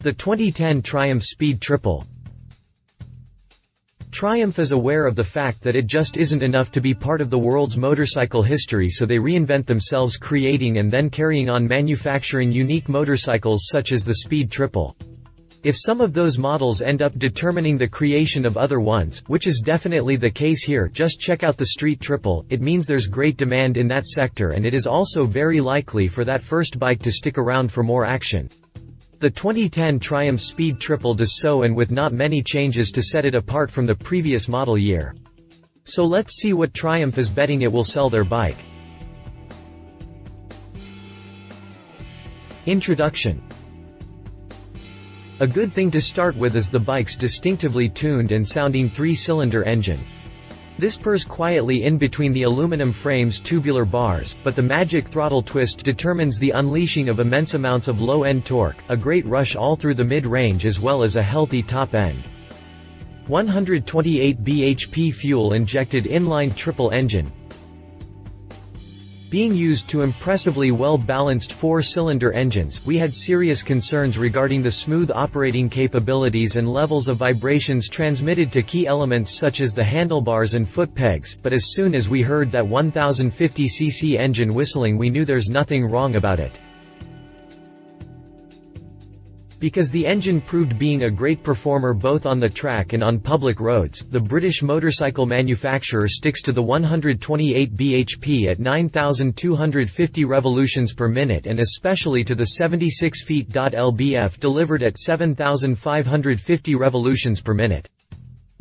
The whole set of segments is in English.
The 2010 Triumph Speed Triple. Triumph is aware of the fact that it just isn't enough to be part of the world's motorcycle history, so they reinvent themselves, creating and then carrying on manufacturing unique motorcycles such as the Speed Triple. If some of those models end up determining the creation of other ones, which is definitely the case here, just check out the Street Triple, it means there's great demand in that sector, and it is also very likely for that first bike to stick around for more action. The 2010 Triumph Speed Triple does so, and with not many changes to set it apart from the previous model year. So let's see what Triumph is betting it will sell their bike. Introduction. A good thing to start with is the bike's distinctively tuned and sounding 3-cylinder engine. This purrs quietly in between the aluminum frame's tubular bars, but the magic throttle twist determines the unleashing of immense amounts of low-end torque, a great rush all through the mid-range as well as a healthy top end. 128 bhp fuel-injected inline triple engine, being used to impressively well-balanced 4-cylinder engines. We had serious concerns regarding the smooth operating capabilities and levels of vibrations transmitted to key elements such as the handlebars and foot pegs, but as soon as we heard that 1050cc engine whistling, we knew there's nothing wrong about it. Because the engine proved being a great performer both on the track and on public roads, the British motorcycle manufacturer sticks to the 128 bhp at 9,250 revolutions per minute, and especially to the 76 feet.lbf delivered at 7,550 revolutions per minute.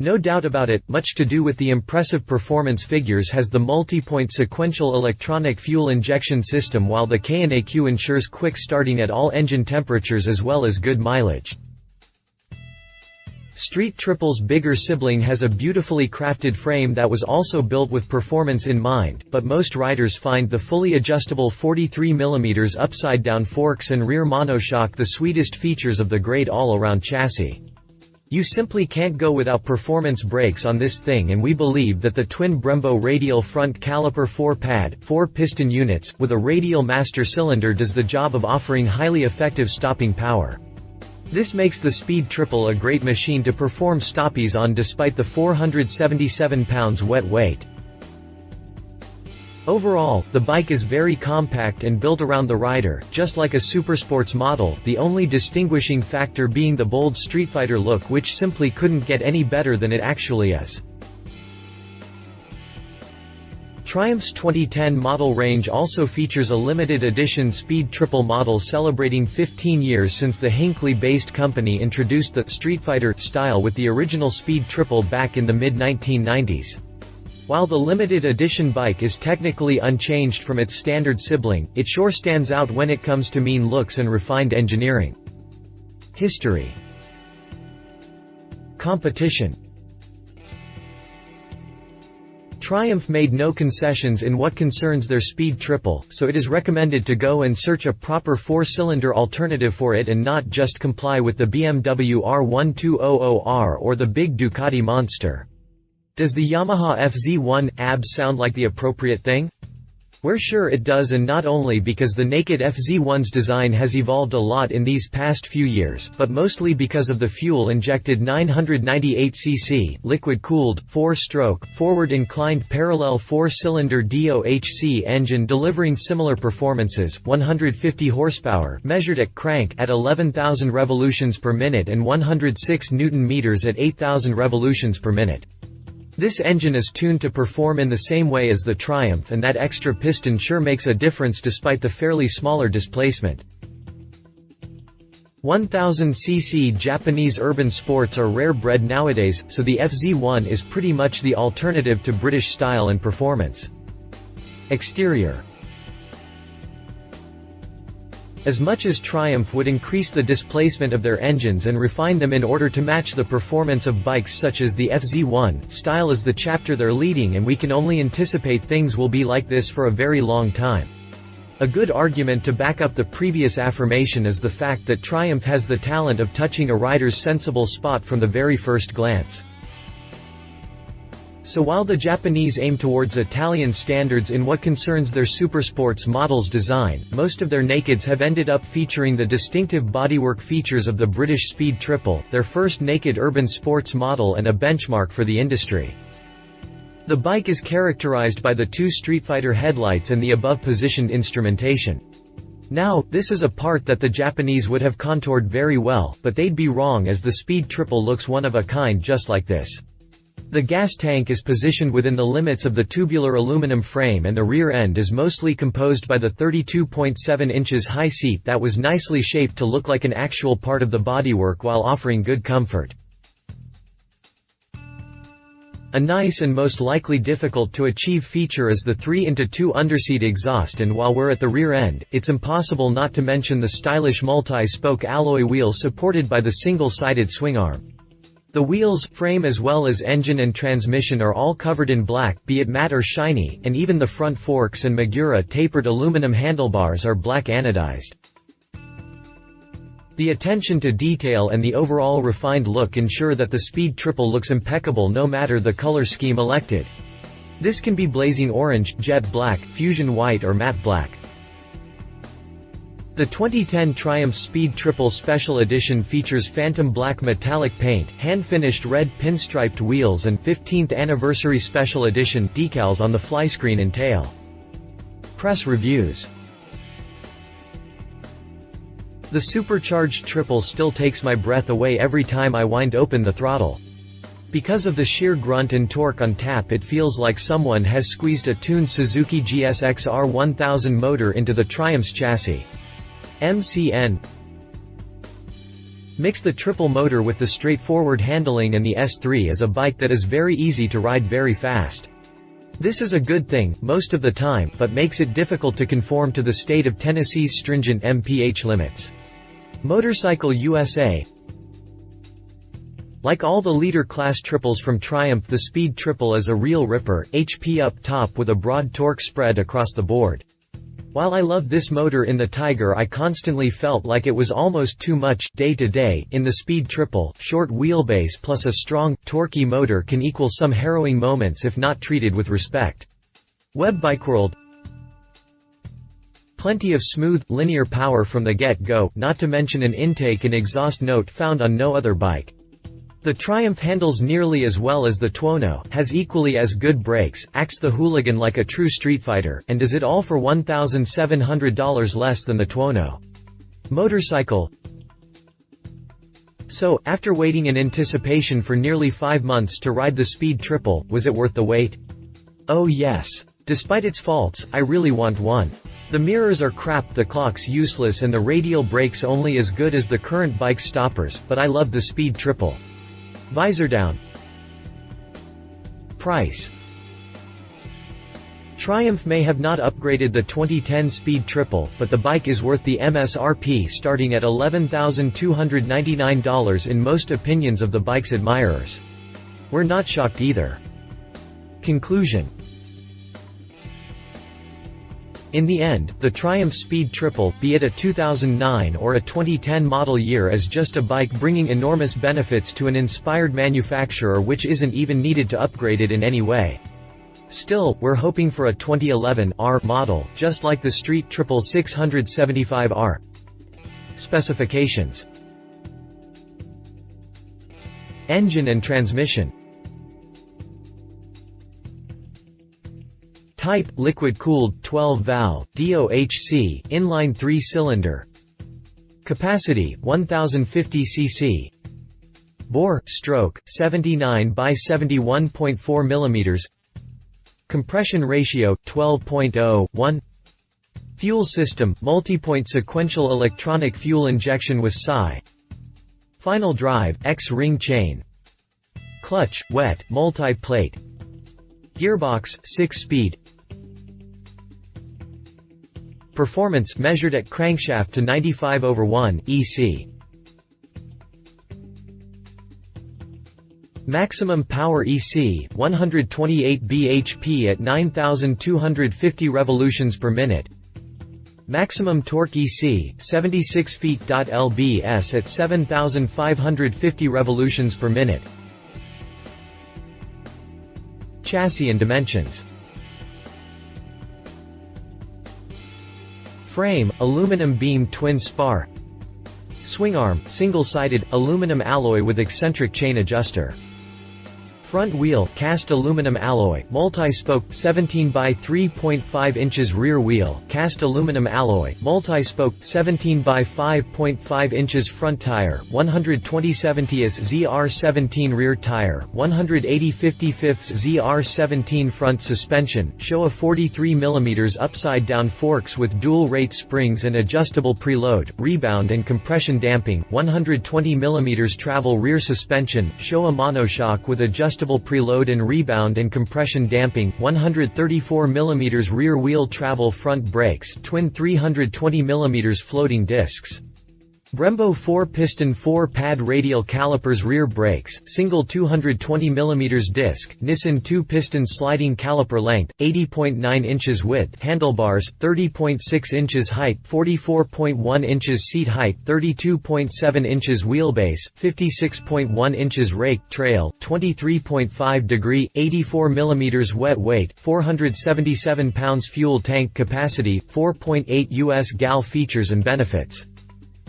No doubt about it, much to do with the impressive performance figures has the multi-point sequential electronic fuel injection system, while the K&AQ ensures quick starting at all engine temperatures as well as good mileage. Street Triple's bigger sibling has a beautifully crafted frame that was also built with performance in mind, but most riders find the fully adjustable 43mm upside-down forks and rear monoshock the sweetest features of the great all-around chassis. You simply can't go without performance brakes on this thing, and we believe that the twin Brembo radial front caliper 4-pad, 4-piston units, with a radial master cylinder does the job of offering highly effective stopping power. This makes the Speed Triple a great machine to perform stoppies on despite the 477 pounds wet weight. Overall, the bike is very compact and built around the rider, just like a supersports model, the only distinguishing factor being the bold Street Fighter look, which simply couldn't get any better than it actually is. Triumph's 2010 model range also features a limited edition Speed Triple model celebrating 15 years since the Hinckley-based company introduced the Street Fighter style with the original Speed Triple back in the mid-1990s. While the limited edition bike is technically unchanged from its standard sibling, it sure stands out when it comes to mean looks and refined engineering. History. Competition. Triumph made no concessions in what concerns their Speed Triple, so it is recommended to go and search a proper 4-cylinder alternative for it and not just comply with the BMW R1200R or the big Ducati Monster. Does the Yamaha FZ1 ABS sound like the appropriate thing? We're sure it does, and not only because the naked FZ1's design has evolved a lot in these past few years, but mostly because of the fuel-injected 998cc, liquid-cooled, 4-stroke, forward-inclined parallel 4-cylinder DOHC engine delivering similar performances, 150 horsepower measured at crank at 11,000 revolutions per minute and 106 Nm at 8,000 revolutions per minute. This engine is tuned to perform in the same way as the Triumph, and that extra piston sure makes a difference despite the fairly smaller displacement. 1000cc Japanese urban sports are rare bred nowadays, so the FZ1 is pretty much the alternative to British style and performance. Exterior. As much as Triumph would increase the displacement of their engines and refine them in order to match the performance of bikes such as the FZ1, style is the chapter they're leading, and we can only anticipate things will be like this for a very long time. A good argument to back up the previous affirmation is the fact that Triumph has the talent of touching a rider's sensible spot from the very first glance. So while the Japanese aim towards Italian standards in what concerns their supersports models design, most of their nakeds have ended up featuring the distinctive bodywork features of the British Speed Triple, their first naked urban sports model and a benchmark for the industry. The bike is characterized by the two Street Fighter headlights and the above-positioned instrumentation. Now, this is a part that the Japanese would have contoured very well, but they'd be wrong as the Speed Triple looks one of a kind just like this. The gas tank is positioned within the limits of the tubular aluminum frame and the rear end is mostly composed by the 32.7 inches high seat that was nicely shaped to look like an actual part of the bodywork while offering good comfort. A nice and most likely difficult to achieve feature is the 3-into-2 underseat exhaust, and while we're at the rear end, it's impossible not to mention the stylish multi-spoke alloy wheel supported by the single-sided swing arm. The wheels, frame as well as engine and transmission are all covered in black, be it matte or shiny, and even the front forks and Magura tapered aluminum handlebars are black anodized. The attention to detail and the overall refined look ensure that the Speed Triple looks impeccable no matter the color scheme elected. This can be blazing orange, jet black, fusion white or matte black. The 2010 Triumph Speed Triple Special Edition features phantom black metallic paint, hand-finished red pinstriped wheels and 15th Anniversary Special Edition decals on the flyscreen and tail. Press reviews. The supercharged Triple still takes my breath away every time I wind open the throttle. Because of the sheer grunt and torque on tap, it feels like someone has squeezed a tuned Suzuki GSX-R 1000 motor into the Triumph's chassis. MCN. Mix the triple motor with the straightforward handling and the S3 is a bike that is very easy to ride very fast. This is a good thing, most of the time, but makes it difficult to conform to the state of Tennessee's stringent mph limits. Motorcycle USA. Like all the leader-class triples from Triumph, the Speed Triple is a real ripper, HP up top with a broad torque spread across the board. While I loved this motor in the Tiger, I constantly felt like it was almost too much, day to day. In the Speed Triple, short wheelbase plus a strong, torquey motor can equal some harrowing moments if not treated with respect. Web Bikeworld. Plenty of smooth, linear power from the get-go, not to mention an intake and exhaust note found on no other bike. The Triumph handles nearly as well as the Tuono, has equally as good brakes, acts the hooligan like a true street fighter, and does it all for $1,700 less than the Tuono. Motorcycle. So, after waiting in anticipation for nearly 5 months to ride the Speed Triple, was it worth the wait? Oh yes. Despite its faults, I really want one. The mirrors are crap, the clock's useless and the radial brakes only as good as the current bike's stoppers, but I love the Speed Triple. Visor down. Price. Triumph may have not upgraded the 2010 Speed Triple, but the bike is worth the MSRP starting at $11,299 in most opinions of the bike's admirers. We're not shocked either. Conclusion. In the end, the Triumph Speed Triple, be it a 2009 or a 2010 model year, is just a bike bringing enormous benefits to an inspired manufacturer which isn't even needed to upgrade it in any way. Still, we're hoping for a 2011 R model, just like the Street Triple 675R. Specifications. Engine and transmission. Type, liquid-cooled, 12-valve, DOHC, inline 3-cylinder. Capacity, 1050 cc. Bore, stroke, 79 by 71.4 mm. Compression ratio, 12.01. Fuel system, multi-point sequential electronic fuel injection with SI. Final drive, X-ring chain. Clutch, wet, multi-plate. Gearbox, 6-speed. Performance measured at crankshaft to 95/1 EC. Maximum power EC, 128 bhp at 9,250 revolutions per minute. Maximum torque EC, 76 feet.lbs at 7,550 revolutions per minute. Chassis and dimensions. Frame, aluminum beam twin spar. Swingarm, single-sided, aluminum alloy with eccentric chain adjuster. Front wheel, cast aluminum alloy, multi-spoke, 17 by 3.5 inches rear wheel, cast aluminum alloy, multi-spoke, 17 by 5.5 inches front tire, 120/70ths ZR17 rear tire, 180/55ths ZR17 front suspension, show a 43 mm upside-down forks with dual-rate springs and adjustable preload, rebound and compression damping, 120 mm travel rear suspension, show a monoshock with adjustable preload and rebound and compression damping, 134 mm rear wheel travel front brakes, twin 320 mm floating discs. Brembo 4-piston 4-pad radial calipers rear brakes, single 220 mm disc, Nissan 2-piston sliding caliper length, 80.9 inches width, handlebars, 30.6 inches height, 44.1 inches seat height, 32.7 inches wheelbase, 56.1 inches rake, trail, 23.5 degree, 84 mm wet weight, 477 pounds fuel tank capacity, 4.8 US gal. Features and benefits.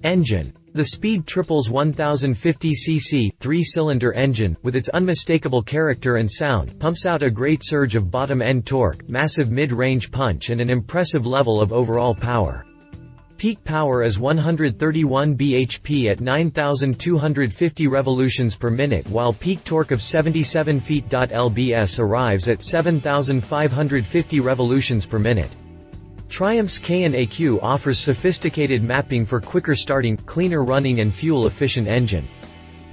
Engine. The Speed Triple's 1050cc, 3-cylinder engine, with its unmistakable character and sound, pumps out a great surge of bottom-end torque, massive mid-range punch and an impressive level of overall power. Peak power is 131 bhp at 9,250 revolutions per minute, while peak torque of 77 feet/lbs arrives at 7,550 revolutions per minute. Triumph's K&AQ offers sophisticated mapping for quicker starting, cleaner running and fuel-efficient engine.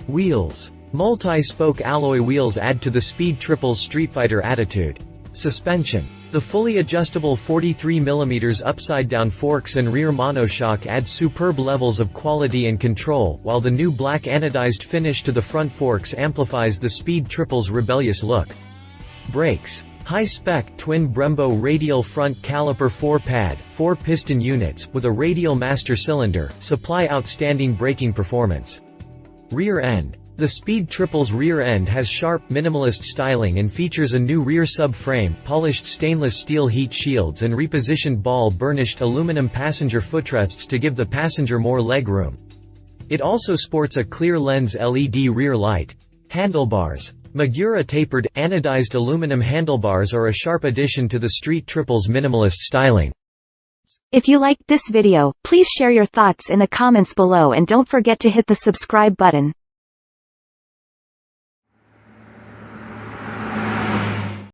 Wheels. Multi-spoke alloy wheels add to the Speed Triple's streetfighter attitude. Suspension. The fully adjustable 43 mm upside-down forks and rear monoshock add superb levels of quality and control, while the new black anodized finish to the front forks amplifies the Speed Triple's rebellious look. Brakes. High-spec, twin Brembo radial front caliper 4-pad, 4-piston units, with a radial master cylinder, supply outstanding braking performance. Rear end. The Speed Triple's rear end has sharp, minimalist styling and features a new rear subframe, polished stainless steel heat shields and repositioned ball-burnished aluminum passenger footrests to give the passenger more legroom. It also sports a clear lens LED rear light. Handlebars. Magura tapered, anodized aluminum handlebars are a sharp addition to the Street Triple's minimalist styling. If you liked this video, please share your thoughts in the comments below and don't forget to hit the subscribe button.